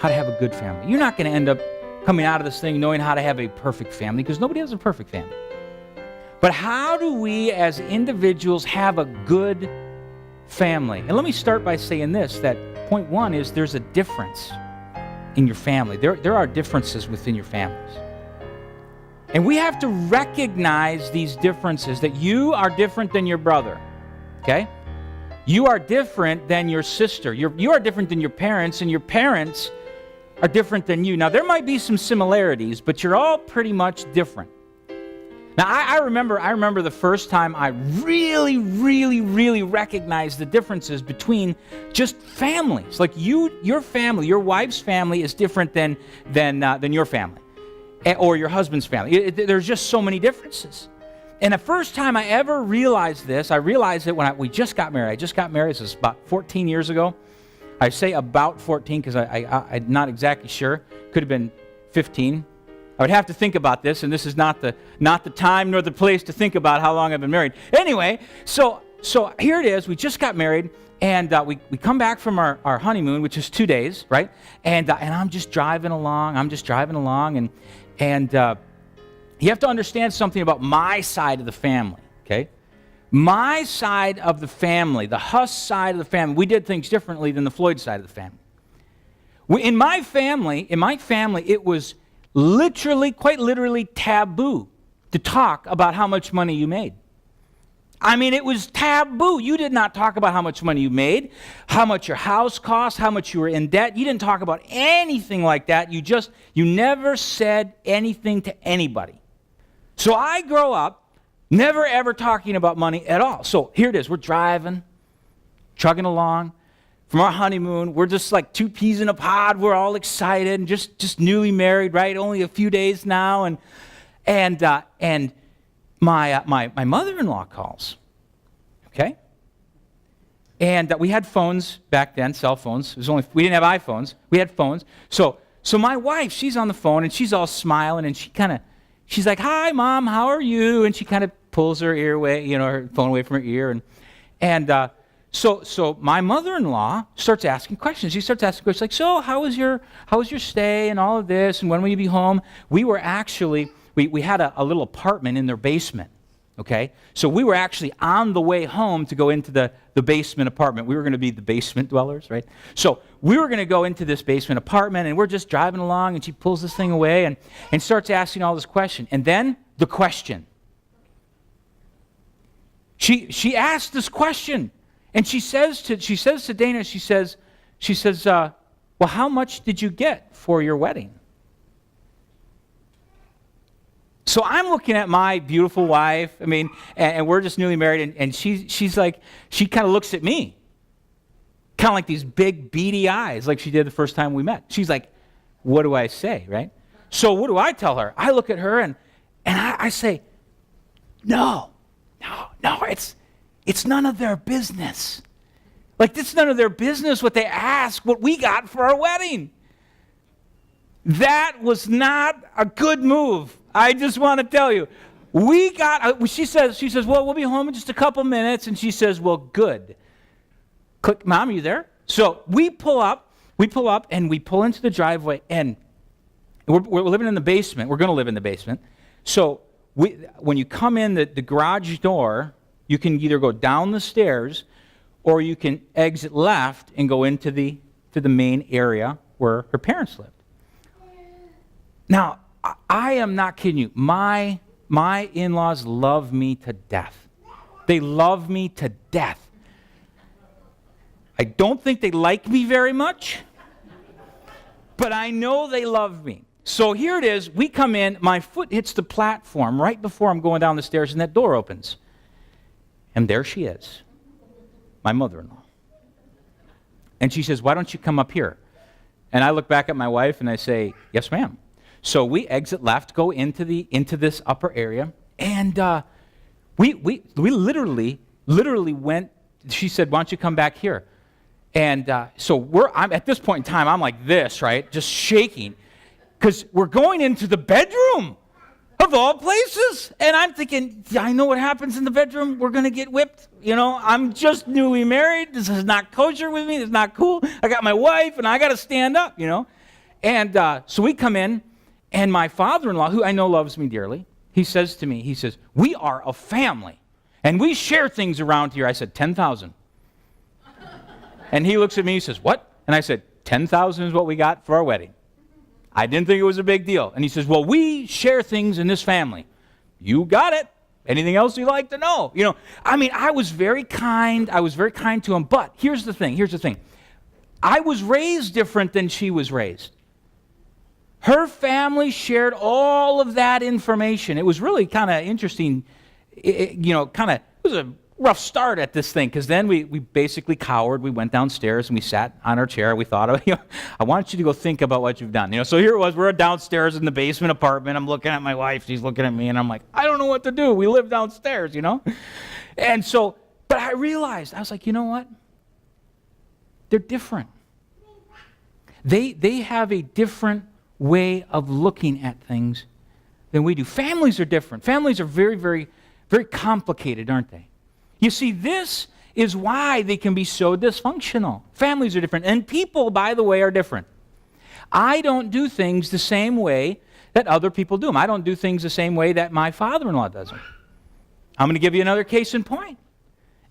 how to have a good family. You're not going to end up coming out of this thing knowing how to have a perfect family, because nobody has a perfect family. But how do we as individuals have a good family? And let me start by saying this, that point one is there's a difference in your family. There are differences within your families. And we have to recognize these differences, that you are different than your brother, okay? You are different than your sister. You are different than your parents, and your parents are different than you. Now, there might be some similarities, but you're all pretty much different. Now, I remember the first time I really recognized the differences between just families. Like your family, your wife's family is different than your family, or your husband's family. There's just so many differences. And the first time I ever realized this, I realized it when we just got married. I just got married. This was about 14 years ago. I say about 14 because I'm not exactly sure. Could have been 15. I would have to think about this, and this is not the time nor the place to think about how long I've been married. Anyway, so here it is. We just got married, and we come back from our honeymoon, which is 2 days, right? And I'm just driving along. And you have to understand something about my side of the family, okay? My side of the family, the Huss side of the family, we did things differently than the Floyd side of the family. In my family, it was quite literally taboo to talk about how much money you made. I mean, it was taboo. You did not talk about how much money you made, how much your house cost, how much you were in debt. You didn't talk about anything like that. You never said anything to anybody. So I grow up never ever talking about money at all. So here it is. We're driving, chugging along. From our honeymoon, we're just like two peas in a pod. We're all excited and just newly married, right? Only a few days now, and my mother-in-law calls, okay? And we had phones back then, cell phones. We didn't have iPhones. We had phones. So my wife, she's on the phone and she's all smiling, and she's like, "Hi, Mom, how are you?" And she kind of pulls her ear away, her phone away from her ear, So my mother-in-law starts asking questions. She starts asking questions like, "So how was your stay and all of this, and when will you be home?" We were actually, we had a little apartment in their basement, okay? So we were actually on the way home to go into the basement apartment. We were going to be the basement dwellers, right? So we were going to go into this basement apartment, and we're just driving along, and she pulls this thing away and starts asking all this question. And then the question. She asked this question. And she says to Dana, she says, "Well, how much did you get for your wedding?" So I'm looking at my beautiful wife, and we're just newly married, and she's like, she kind of looks at me, kind of like these big beady eyes, like she did the first time we met. She's like, "What do I say?" Right? So what do I tell her? I look at her and I say, no, it's none of their business. Like, it's none of their business what they ask, what we got for our wedding. That was not a good move. I just want to tell you. She says, "Well, we'll be home in just a couple minutes." And she says, "Well, good." Click, "Mom, are you there?" So we pull up, and we pull into the driveway, and we're living in the basement. We're going to live in the basement. So when you come in the garage door, you can either go down the stairs or you can exit left and go into the main area where her parents lived. Now, I am not kidding you. My in-laws love me to death. They love me to death. I don't think they like me very much, but I know they love me. So here it is. We come in. My foot hits the platform right before I'm going down the stairs, and that door opens. And there she is, my mother-in-law. And she says, "Why don't you come up here?" And I look back at my wife and I say, "Yes, ma'am." So we exit left, go into this upper area, and we literally went. She said, "Why don't you come back here?" And I'm at this point in time, I'm like this, right, just shaking, because we're going into the bedroom. Of all places. And I'm thinking, I know what happens in the bedroom. We're going to get whipped. I'm just newly married. This is not kosher with me. This is not cool. I got my wife, and I got to stand up, So we come in, and my father-in-law, who I know loves me dearly, he says to me, he says, we are a family, and we share things around here. I said, 10,000. And he looks at me, he says, what? And I said, 10,000 is what we got for our wedding. I didn't think it was a big deal. And he says, well, we share things in this family. You got it. Anything else you'd like to know? I was very kind. I was very kind to him. But here's the thing. I was raised different than she was raised. Her family shared all of that information. It was really kind of interesting. It was a rough start at this thing, because then we basically cowered. We went downstairs and we sat on our chair. We thought, I want you to go think about what you've done. So here it was. We're downstairs in the basement apartment. I'm looking at my wife. She's looking at me, and I'm like, I don't know what to do. We live downstairs, And so, but I realized, I was like, you know what? They're different. They have a different way of looking at things than we do. Families are different. Families are very, very, very complicated, aren't they? You see, this is why they can be so dysfunctional. Families are different. And people, by the way, are different. I don't do things the same way that other people do them. I don't do things the same way that my father-in-law does them. I'm going to give you another case in point.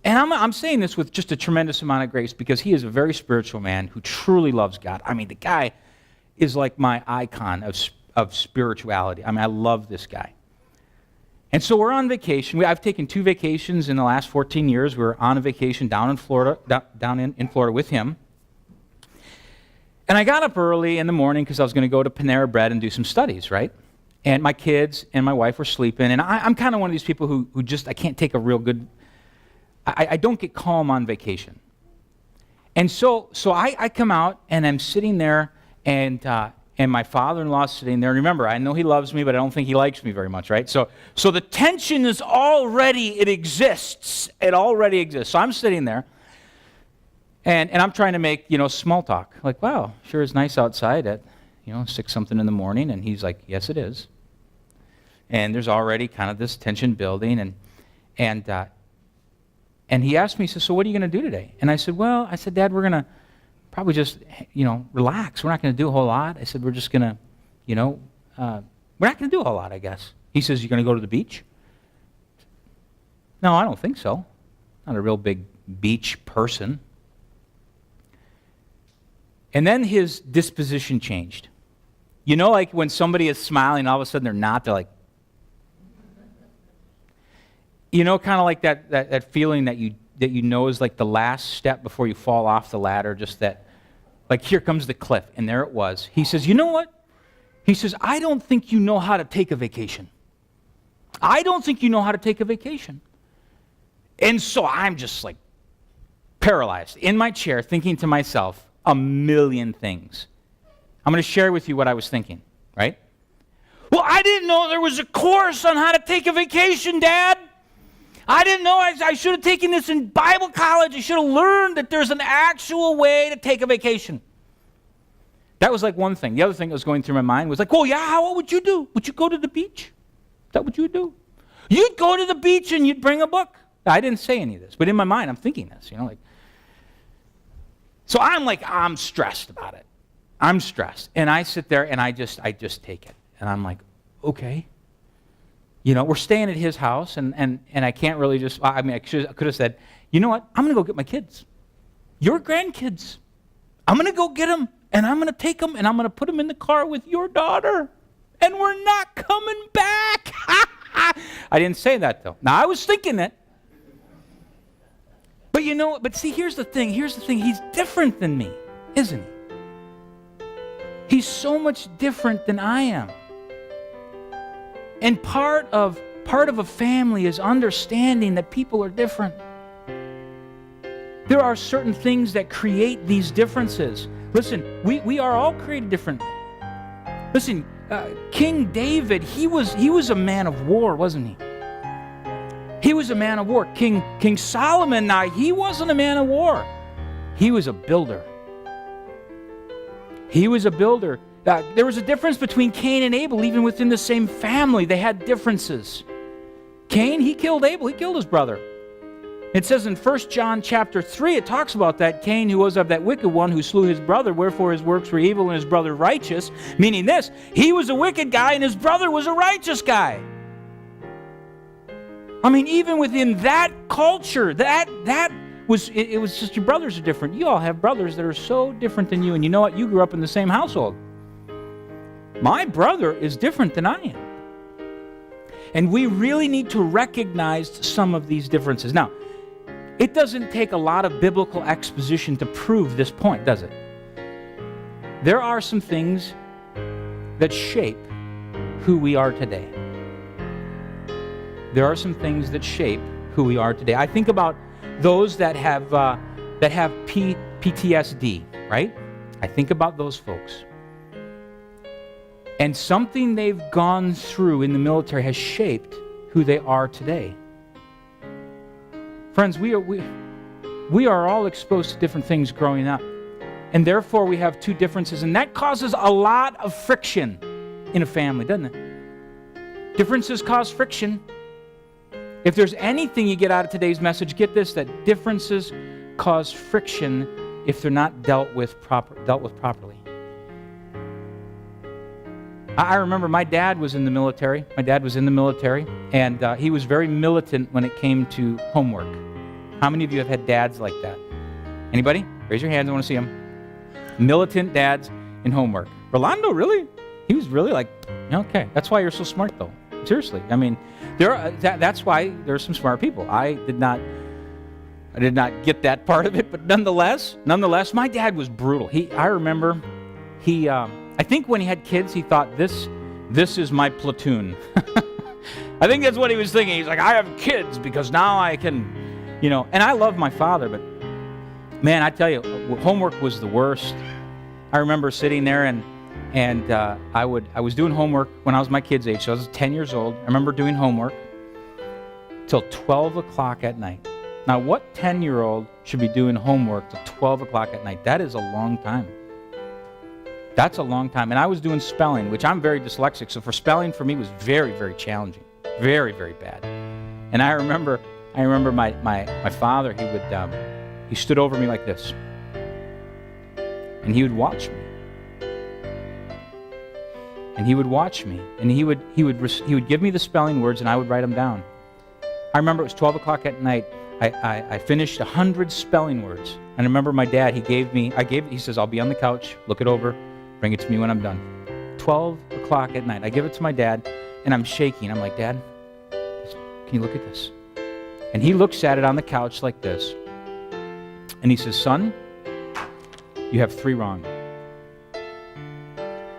And I'm saying this with just a tremendous amount of grace, because he is a very spiritual man who truly loves God. The guy is like my icon of spirituality. I love this guy. And so we're on vacation. I've taken 2 vacations in the last 14 years. We're on a vacation down in Florida, in Florida with him. And I got up early in the morning because I was going to go to Panera Bread and do some studies, right? And my kids and my wife were sleeping. And I'm kind of one of these people who just, I can't take a real good, I don't get calm on vacation. And so I come out, and I'm sitting there, and my father-in-law's sitting there. Remember, I know he loves me, but I don't think he likes me very much, right? So the tension is already, it exists. It already exists. So I'm sitting there, and I'm trying to make, small talk. Like, wow, sure is nice outside at, 6-something in the morning. And he's like, yes, it is. And there's already kind of this tension building. And he asked me, he says, so what are you going to do today? And I said, Dad, we're going to probably just, relax. We're not going to do a whole lot. I said, we're just going to, we're not going to do a whole lot, I guess. He says, you're going to go to the beach? No, I don't think so. Not a real big beach person. And then his disposition changed. Like when somebody is smiling, all of a sudden they're not. They're like, kind of like that feeling that you is like the last step before you fall off the ladder, just that, like, here comes the cliff, and there it was. He says, you know what? He says, I don't think you know how to take a vacation. I don't think you know how to take a vacation. And so I'm just like paralyzed in my chair, thinking to myself a million things. I'm going to share with you what I was thinking, right? Well, I didn't know there was a course on how to take a vacation, Dad. I didn't know I should have taken this in Bible college. I should have learned that there's an actual way to take a vacation. That was like one thing. The other thing that was going through my mind was like, well, yeah, what would you do? Would you go to the beach? Is that what you would do? You'd go to the beach and you'd bring a book. I didn't say any of this, but in my mind, I'm thinking this, So I'm stressed about it. I'm stressed. And I sit there and I just take it. And I'm like, okay. We're staying at his house, and I can't really just, I could have said, you know what, I'm going to go get my kids. Your grandkids. I'm going to go get them, and I'm going to take them, and I'm going to put them in the car with your daughter, and we're not coming back. I didn't say that, though. Now, I was thinking it. But see, here's the thing. He's different than me, isn't he? He's so much different than I am. And part of a family is understanding that people are different. There are certain things that create these differences. Listen, we are all created differently. Listen, King David, he was a man of war, wasn't he? He was a man of war. King Solomon, now, he wasn't a man of war. He was a builder. He was a builder. There was a difference between Cain and Abel, even within the same family. They had differences. Cain, he killed Abel. He killed his brother. It says in 1 John chapter 3, it talks about that Cain, who was of that wicked one who slew his brother, wherefore his works were evil and his brother righteous. Meaning this, he was a wicked guy and his brother was a righteous guy. I mean, even within that culture, it was just your brothers are different. You all have brothers that are so different than you. And you know what? You grew up in the same household. My brother is different than I am. And we really need to recognize some of these differences. Now, it doesn't take a lot of biblical exposition to prove this point, does it? There are some things that shape who we are today. There are some things that shape who we are today. I think about those that have PTSD, right? I think about those folks. And something they've gone through in the military has shaped who they are today. Friends, we are all exposed to different things growing up. And therefore we have two differences. And that causes a lot of friction in a family, doesn't it? Differences cause friction. If there's anything you get out of today's message, get this, that differences cause friction if they're not dealt with properly. I remember my dad was in the military. And he was very militant when it came to homework. How many of you have had dads like that? Anybody? Raise your hands, I want to see them. Militant dads in homework. Rolando, really? He was really like, okay. That's why you're so smart, though. Seriously. I mean, that's why there are some smart people. I did not get that part of it, but nonetheless, my dad was brutal. I remember I think when he had kids, he thought, this is my platoon. I think that's what he was thinking. He's like, I have kids because now I can, and I love my father, but man, I tell you, homework was the worst. I remember sitting there and I was doing homework when I was my kid's age, so I was 10 years old. I remember doing homework till 12 o'clock at night. Now, what 10-year-old should be doing homework till 12 o'clock at night? That is a long time. That's a long time. And I was doing spelling, which I'm very dyslexic, so for spelling for me was very, very challenging. Very, very bad. And I remember my father, he stood over me like this. And he would watch me. And he would watch me. And he would give me the spelling words and I would write them down. I remember it was 12 o'clock at night. I finished 100 spelling words. And I remember my dad, he says, I'll be on the couch, look it over, bring it to me when I'm done. 12 o'clock at night. I give it to my dad, and I'm shaking. I'm like, Dad, can you look at this? And he looks at it on the couch like this. And he says, Son, you have 3 wrong.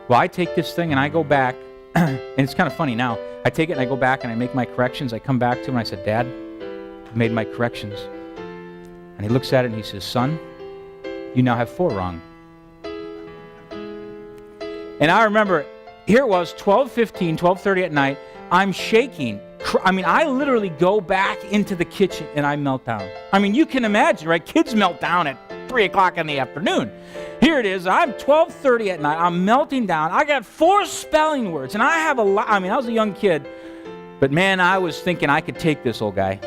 Well, I take this thing and I go back, and it's kind of funny now. I take it and I go back and I make my corrections. I come back to him and I said, Dad, I made my corrections. And he looks at it and he says, Son, you now have 4 wrong. And I remember, here it was, 12:15, 12:30 at night. I'm shaking. I literally go back into the kitchen and I melt down. I mean, you can imagine, right? Kids melt down at 3 o'clock in the afternoon. Here it is. I'm 12:30 at night. I'm melting down. I got 4 spelling words. And I have a lot. I was a young kid. But man, I was thinking I could take this old guy.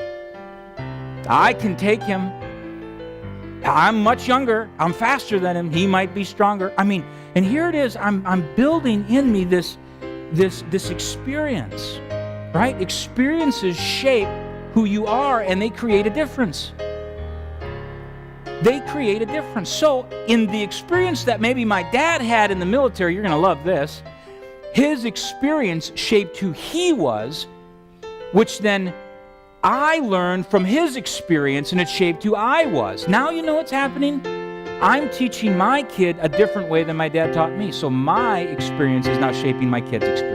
I can take him. I'm much younger. I'm faster than him. He might be stronger. And here it is. I'm building in me this experience, right? Experiences shape who you are, and they create a difference. They create a difference. So in the experience that maybe my dad had in the military, you're going to love this, his experience shaped who he was, which then I learned from his experience, and it shaped who I was. Now you know what's happening? I'm teaching my kid a different way than my dad taught me. So my experience is now shaping my kid's experience.